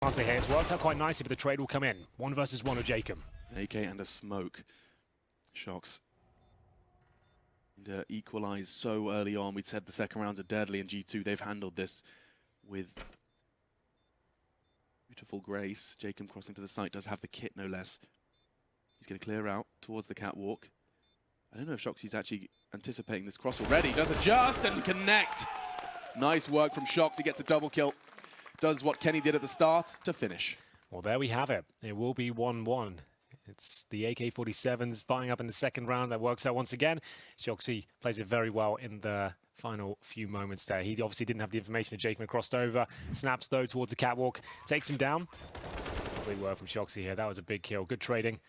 planter here. It's worked out quite nicely, but the trade will come in. 1 versus 1 with Jkaem. AK and a smoke. shox. And equalize so early on. We'd said the second rounds are deadly, and G2, they've handled this with beautiful grace. Jkaem crossing to the site, does have the kit no less. He's going to clear out towards the catwalk. I don't know if shox is actually anticipating this cross already. Does adjust and connect. Nice work from shox. He gets a double kill. Does what Kenny did at the start to finish. Well, there we have it. It will be 1-1. It's the AK-47s buying up in the second round. That works out once again. shox plays it very well in the final few moments there. He obviously didn't have the information that Jkaem crossed over. Snaps, though, towards the catwalk. Takes him down. Great work from shox here. That was a big kill. Good trading.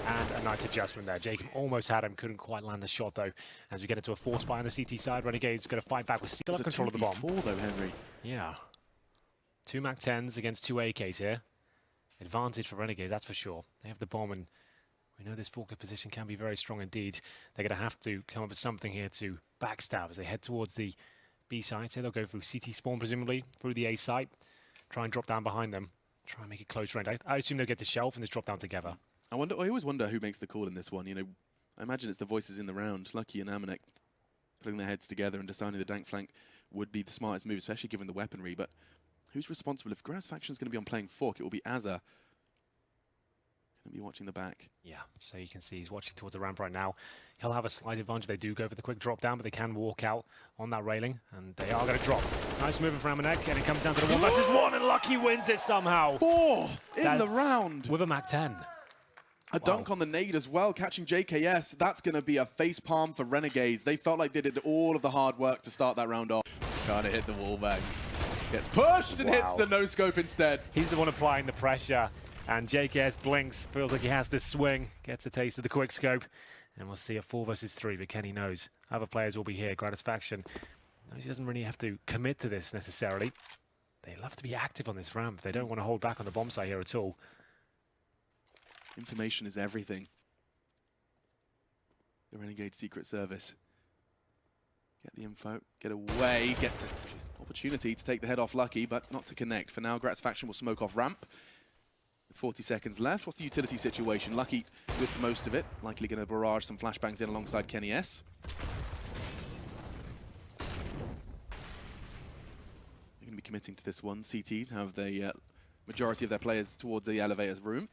And a nice adjustment there. Jkaem almost had him. Couldn't quite land the shot, though. As we get into a force buy on the CT side, Renegades going to fight back with still have control of the bomb. 4 though, Henry. Yeah. 2 MAC-10s against 2 AKs here. Advantage for Renegades, that's for sure. They have the bomb, and we know this forklift position can be very strong indeed. They're going to have to come up with something here to backstab as they head towards the B site. Here they'll go through CT spawn, presumably, through the A site. Try and drop down behind them. Try and make it close range. I assume they'll get the shelf and just drop down together. I always wonder who makes the call in this one. You know, I imagine it's the voices in the round. Lucky and AmaNEk putting their heads together and deciding the dank flank would be the smartest move, especially given the weaponry. But who's responsible? If Gratisfaction is going to be on playing fork, it will be AZR. Going to be watching the back. Yeah, so you can see he's watching towards the ramp right now. He'll have a slight advantage. They do go for the quick drop down, but they can walk out on that railing, and they are going to drop. Nice movement from AmaNEk, and it comes down to the 1 versus 1, and Lucky wins it somehow. 4 in the round. With a MAC-10. A dunk on the nade as well, catching jkaem. That's going to be a face palm for Renegades. They felt like they did all of the hard work to start that round off. Trying to hit the wall bangs. Gets pushed and hits the no-scope instead. He's the one applying the pressure, and jkaem blinks, feels like he has to swing, gets a taste of the quick scope, and we'll see a 4 versus 3, but Kenny knows other players will be here. Gratisfaction knows he doesn't really have to commit to this necessarily. They love to be active on this ramp. They don't want to hold back on the bomb site here at all. Information is everything. The Renegade Secret Service. Get the info, get away, get an opportunity to take the head off Lucky, but not to connect. For now, Gratisfaction will smoke off ramp. 40 seconds left. What's the utility situation? Lucky with most of it. Likely going to barrage some flashbangs in alongside Kenny S. They're going to be committing to this one. CTs have the majority of their players towards the elevator's room.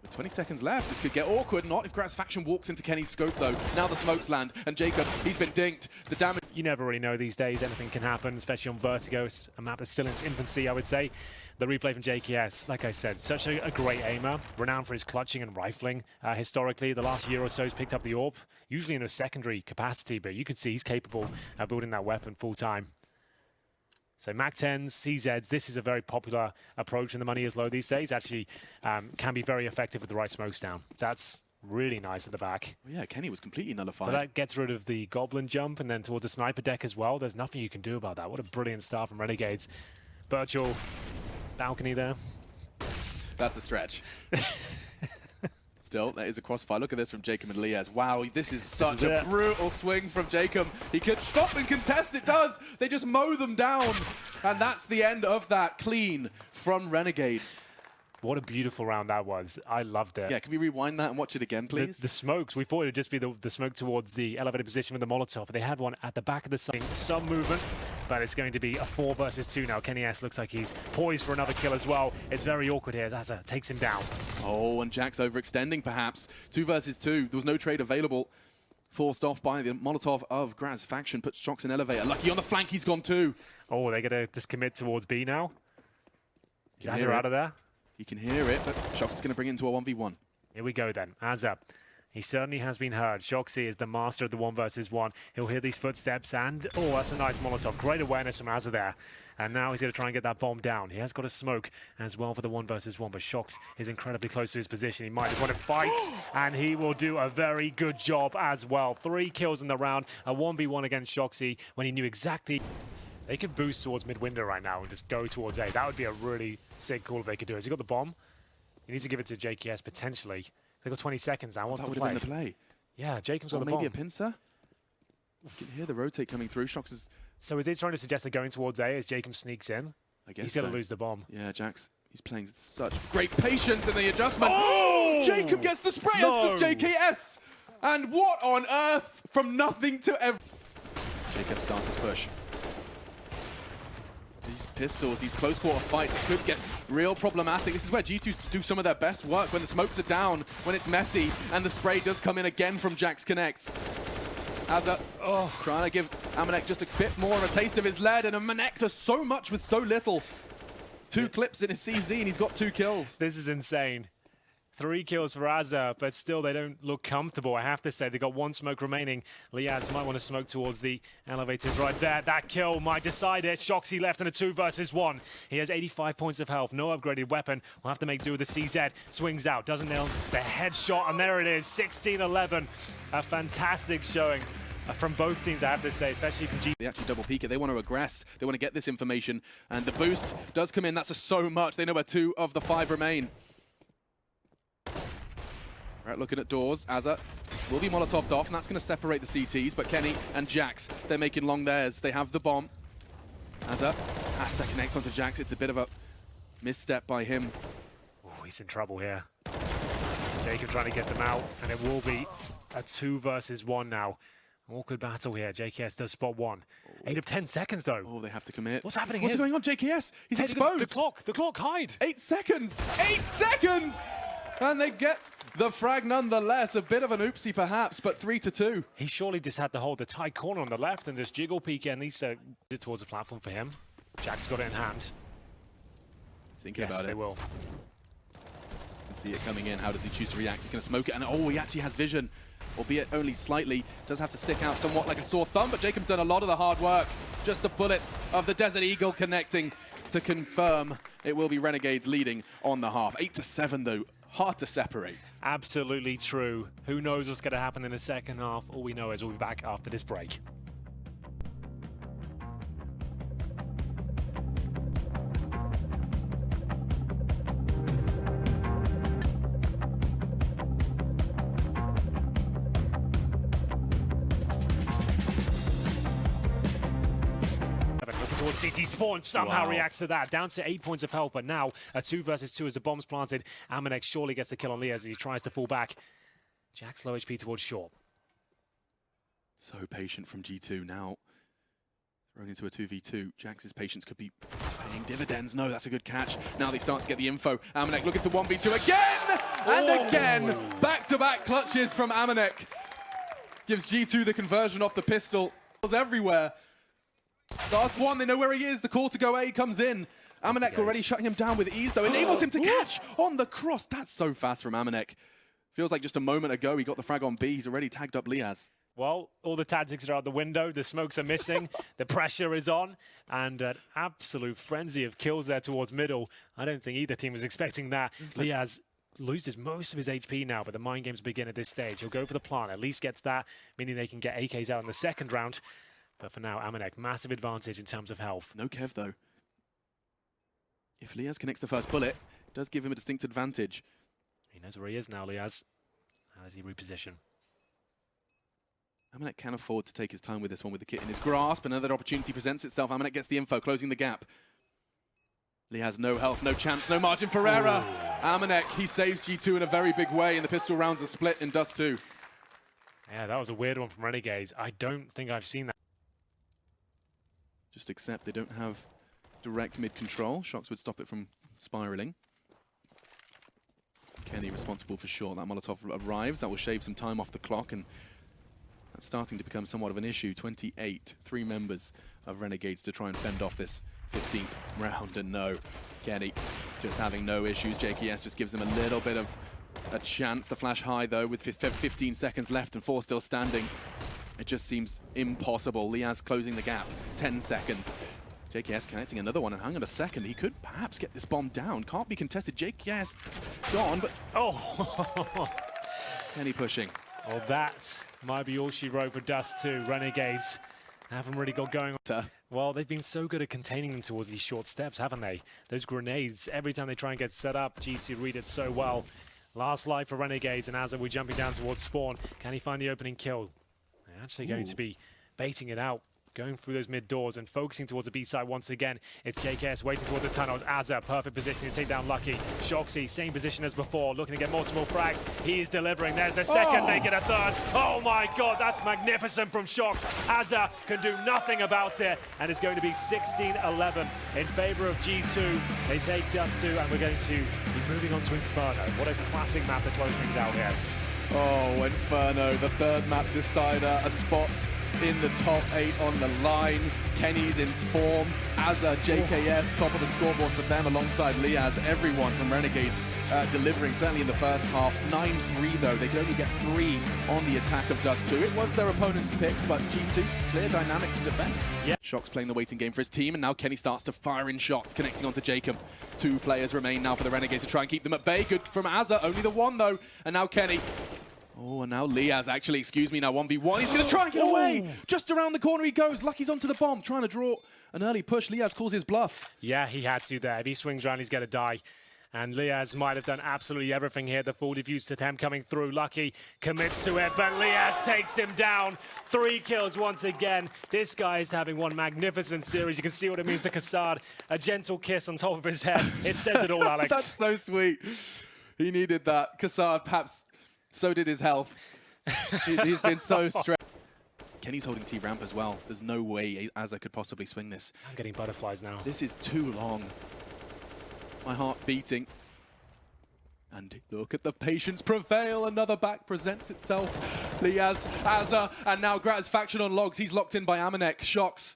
With 20 seconds left, this could get awkward. Not if Gratisfaction walks into Kenny's scope, though. Now the smokes land, and Jkaem, he's been dinked. The damage... You never really know these days. Anything can happen, especially on Vertigo. It's a map that's still in its infancy, I would say. The replay from jkaem, like I said, such a great aimer. Renowned for his clutching and rifling. Historically, the last year or so, he's picked up the AWP, usually in a secondary capacity, but you can see he's capable of building that weapon full-time. So MAC-10s, CZs, this is a very popular approach, and the money is low these days. Actually, can be very effective with the right smokes down. That's really nice at the back. Well, yeah, Kenny was completely nullified. So that gets rid of the Goblin jump, and then towards the sniper deck as well. There's nothing you can do about that. What a brilliant start from Renegades. Virtual balcony there. That's a stretch. Still, that is a crossfire. Look at this from Jkaem and Liazz. Wow, this is such a brutal swing from Jkaem. He could stop and contest. It does. They just mow them down. And that's the end of that. Clean from Renegades. What a beautiful round that was. I loved it. Yeah, can we rewind that and watch it again, please? The smokes, we thought it would just be the smoke towards the elevated position with the Molotov. They had one at the back of the site. Some movement, but it's going to be a 4 versus 2 now. Kenny S looks like he's poised for another kill as well. It's very awkward here as AZR takes him down. Oh, and JaCkz overextending, perhaps. 2 versus 2. There was no trade available. Forced off by the Molotov of Gratisfaction. Puts shox in elevator. Lucky on the flank, he's gone too. Oh, they're going to just commit towards B now. Is AZR out of there? You can hear it, but shox is going to bring it into a 1v1. Here we go then. AZR. He certainly has been heard. shox is the master of the 1 versus 1. He'll hear these footsteps, and oh, that's a nice Molotov. Great awareness from AZR there. And now he's going to try and get that bomb down. He has got a smoke as well for the 1 versus 1, but shox is incredibly close to his position. He might just want to fight, and he will do a very good job as well. 3 kills in the round, a 1v1 against shox when he knew exactly. They could boost towards mid-window right now and just go towards A. That would be a really sick call if they could do it. Has he got the bomb? He needs to give it to jkaem potentially. They've got 20 seconds now. That would have been the play. Yeah, jkaem's got the bomb. bomb. Maybe a pincer? You can hear the rotate coming through. shox is... So is he trying to suggest they're going towards A as jkaem sneaks in? I guess he's going to lose the bomb. Yeah, JaCkz, he's playing such great patience in the adjustment. Oh! jkaem gets the spray, as does jkaem. And what on earth? From nothing to ever. jkaem starts his push. These pistols, these close quarter fights, it could get real problematic. This is where G2 do some of their best work, when the smokes are down, when it's messy, and the spray does come in again from JaCkz Connect. AZR trying to give AmaNEk just a bit more of a taste of his lead, and AmaNEk does so much with so little. 2 clips in his CZ and he's got 2 kills. This is insane. 3 kills for AZR, but still they don't look comfortable. I have to say, they got 1 smoke remaining. Liazz might want to smoke towards the elevators right there. That kill might decide it. shox left in a 2 versus 1. He has 85 points of health, no upgraded weapon. We'll have to make do with the CZ. Swings out, doesn't nail the headshot, and there it is, 16-11. A fantastic showing from both teams, I have to say, especially from G. They actually double peek it. They want to aggress. They want to get this information, and the boost does come in. That's a so much. They know where 2 of the 5 remain. Right, looking at doors. AZR will be Molotoved off, and that's going to separate the CTs. But Kenny and JaCkz, they're making long theirs. They have the bomb. AZR has to connect onto JaCkz. It's a bit of a misstep by him. Oh, he's in trouble here. jkaem trying to get them out, and it will be a 2 versus 1 now. Awkward battle here. jkaem does spot 1. 8 of 10 seconds, though. Oh, they have to commit. What's happening What's here? going on, jkaem? He's exposed. The clock, hide. 8 seconds! 8 seconds! And they get the frag nonetheless. A bit of an oopsie, perhaps, but 3-2. He surely just had to hold the tight corner on the left and just jiggle peek in. These it towards the platform for him. JaCkz got it in hand. Thinking Yes, about it. they will. See it coming in. How does he choose to react? He's going to smoke it, and oh, he actually has vision, albeit only slightly. Does have to stick out somewhat like a sore thumb, but jkaem's done a lot of the hard work. Just the bullets of the Desert Eagle connecting to confirm it will be Renegades leading on the half. 8-7 though, hard to separate. Absolutely true. Who knows what's going to happen in the second half? All we know is we'll be back after this break. Towards CT spawn, somehow reacts to that. Down to 8 points of health, but now a 2 versus 2 as the bomb's planted. AmaNEk surely gets the kill on Liazz as he tries to fall back. JaCkz low HP towards short. So patient from G2 now. Thrown into a 2v2. JaCkz's patience could be paying dividends. No, that's a good catch. Now they start to get the info. AmaNEk looking to 1v2 again! And again! Back-to-back clutches from AmaNEk. Gives G2 the conversion off the pistol. Everywhere. Last one, they know where he is. The call to go A comes in. AmaNEk already shutting him down with ease, though. Enables him to catch on the cross. That's so fast from AmaNEk. Feels like just a moment ago he got the frag on B. He's already tagged up Liazz. Well, all the tactics are out the window. The smokes are missing. The pressure is on. And an absolute frenzy of kills there towards middle. I don't think either team was expecting that. Liazz loses most of his HP now, but the mind games begin at this stage. He'll go for the plant. At least gets that, meaning they can get AKs out in the second round. But for now, AmaNEk, massive advantage in terms of health. No Kev, though. If Liazz connects the first bullet, it does give him a distinct advantage. He knows where he is now, Liazz. How does he reposition? AmaNEk can afford to take his time with this one with the kit in his grasp. Another opportunity presents itself. AmaNEk gets the info, closing the gap. Liazz, no health, no chance, no margin for error. AmaNEk, he saves G2 in a very big way, and the pistol rounds are split in Dust 2. Yeah, that was a weird one from Renegades. I don't think I've seen that. Just accept they don't have direct mid-control. shox would stop it from spiraling. Kenny responsible for sure. That Molotov arrives. That will shave some time off the clock, and that's starting to become somewhat of an issue. 28, 3 members of Renegades to try and fend off this 15th round, and no. Kenny just having no issues. jkaem just gives him a little bit of a chance. The flash high, though, with 15 seconds left and 4 still standing. It just seems impossible. Liazz closing the gap. 10 seconds. jkaem connecting another one, and hang on a second. He could perhaps get this bomb down. Can't be contested. jkaem gone, but... Oh! Kenny pushing. Well, that might be all she wrote for Dust 2. Renegades haven't really got going on. Well, they've been so good at containing them towards these short steps, haven't they? Those grenades, every time they try and get set up, G2 read it so well. Last life for Renegades, and AZR, we're jumping down towards spawn. Can he find the opening kill? They're actually going to be baiting it out. going through those mid doors and focusing towards the B side once again. It's jkaem waiting towards the tunnels. AZR, perfect position to take down Lucky. shox, same position as before, looking to get multiple frags. He is delivering. There's the second, they get a third. Oh my god, that's magnificent from shox. AZR can do nothing about it, and it's going to be 16-11 in favor of G2. They take Dust 2, and we're going to be moving on to Inferno. What a classic map to close things out here. Oh, Inferno, the third map decider, a spot in the top 8 on the line. Kenny's in form. AZR, jkaem, top of the scoreboard for them alongside Liazz. Everyone from Renegades delivering, certainly in the first half. 9-3 though, they could only get 3 on the attack of Dust 2. It was their opponent's pick, but G2, clear dynamic defense. Yeah. shox playing the waiting game for his team, and now Kenny starts to fire in shots, connecting onto jkaem. 2 players remain now for the Renegades to try and keep them at bay. Good from AZR, only the 1 though, and now Kenny. Oh, and now Liazz, actually, excuse me, now 1v1. He's going to try and get away. Just around the corner he goes. Lucky's onto the bomb, trying to draw an early push. Liazz calls his bluff. Yeah, he had to there. If he swings around, he's going to die. And Liazz might have done absolutely everything here. The full defuse attempt coming through. Lucky commits to it, but Liazz takes him down. 3 kills once again. This guy is having one magnificent series. You can see what it means to Kassad. A gentle kiss on top of his head. It says it all, Alex. That's so sweet. He needed that. Kassad, perhaps so did his health. He's been so stressed. Kenny's holding T-ramp as well. There's no way AZR could possibly swing this. I'm getting butterflies now. This is too long. My heart beating. And look at the patience prevail. Another back presents itself. Liazz, AZR, and now Gratisfaction on logs. He's locked in by AmaNEk. shox,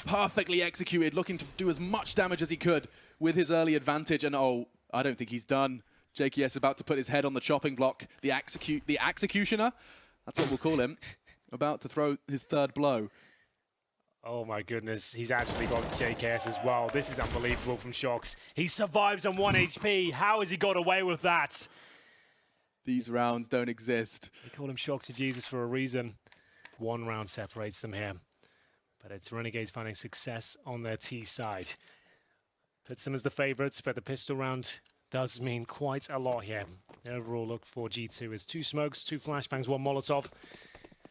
perfectly executed, looking to do as much damage as he could with his early advantage. And oh, I don't think he's done. jkaem is about to put his head on the chopping block. The executioner, that's what we'll call him, about to throw his 3rd blow. Oh my goodness, he's actually got jkaem as well. This is unbelievable from shox. He survives on 1 HP. How has he got away with that? These rounds don't exist. They call him shox to Jesus for a reason. 1 round separates them here. But it's Renegades finding success on their T side. Puts them as the favourites, but the pistol round does mean quite a lot here. The overall look for G2 is 2 smokes, 2 flashbangs, 1 Molotov.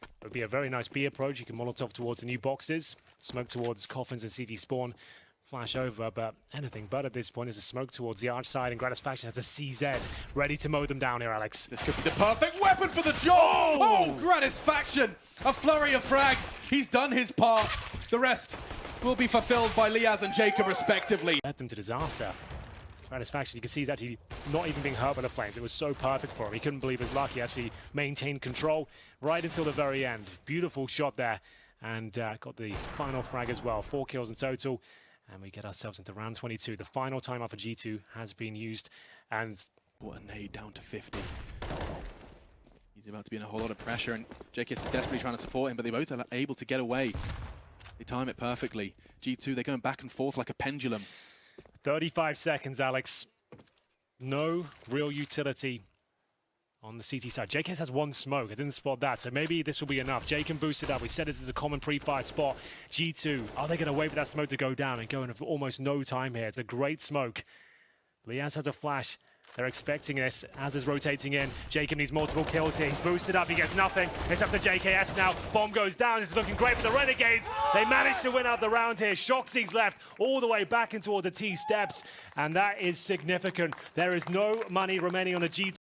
It would be a very nice B approach. You can Molotov towards the new boxes, smoke towards coffins and CD spawn, flash over, but anything but at this point is a smoke towards the arch side, and Gratisfaction has a CZ ready to mow them down here, Alex. This could be the perfect weapon for the job! Oh, Gratisfaction! A flurry of frags. He's done his part. The rest will be fulfilled by Liazz and jkaem respectively. Led them to disaster. Gratisfaction, you can see he's actually not even being hurt by the flames. It was so perfect for him. He couldn't believe his luck. He actually maintained control right until the very end. Beautiful shot there. And got the final frag as well. 4 kills in total. And we get ourselves into round 22. The final timeout for G2 has been used. And what a nade down to 50. He's about to be in a whole lot of pressure. And jkaem is desperately trying to support him, but they both are able to get away. They time it perfectly. G2, they're going back and forth like a pendulum. 35 seconds, Alex. No real utility on the CT side. jkaem has 1 smoke. I didn't spot that, so maybe this will be enough. jkaem boosted up. We said this is a common pre-fire spot. G2, are they going to wait for that smoke to go down and go in for almost no time here? It's a great smoke. Liazz has a flash. They're expecting this. as is rotating in. jkaem needs multiple kills here. He's boosted up. He gets nothing. It's up to jkaem now. Bomb goes down. This is looking great for the Renegades. They managed to win out the round here. shox's left all the way back into the T steps. And that is significant. There is no money remaining on the G2.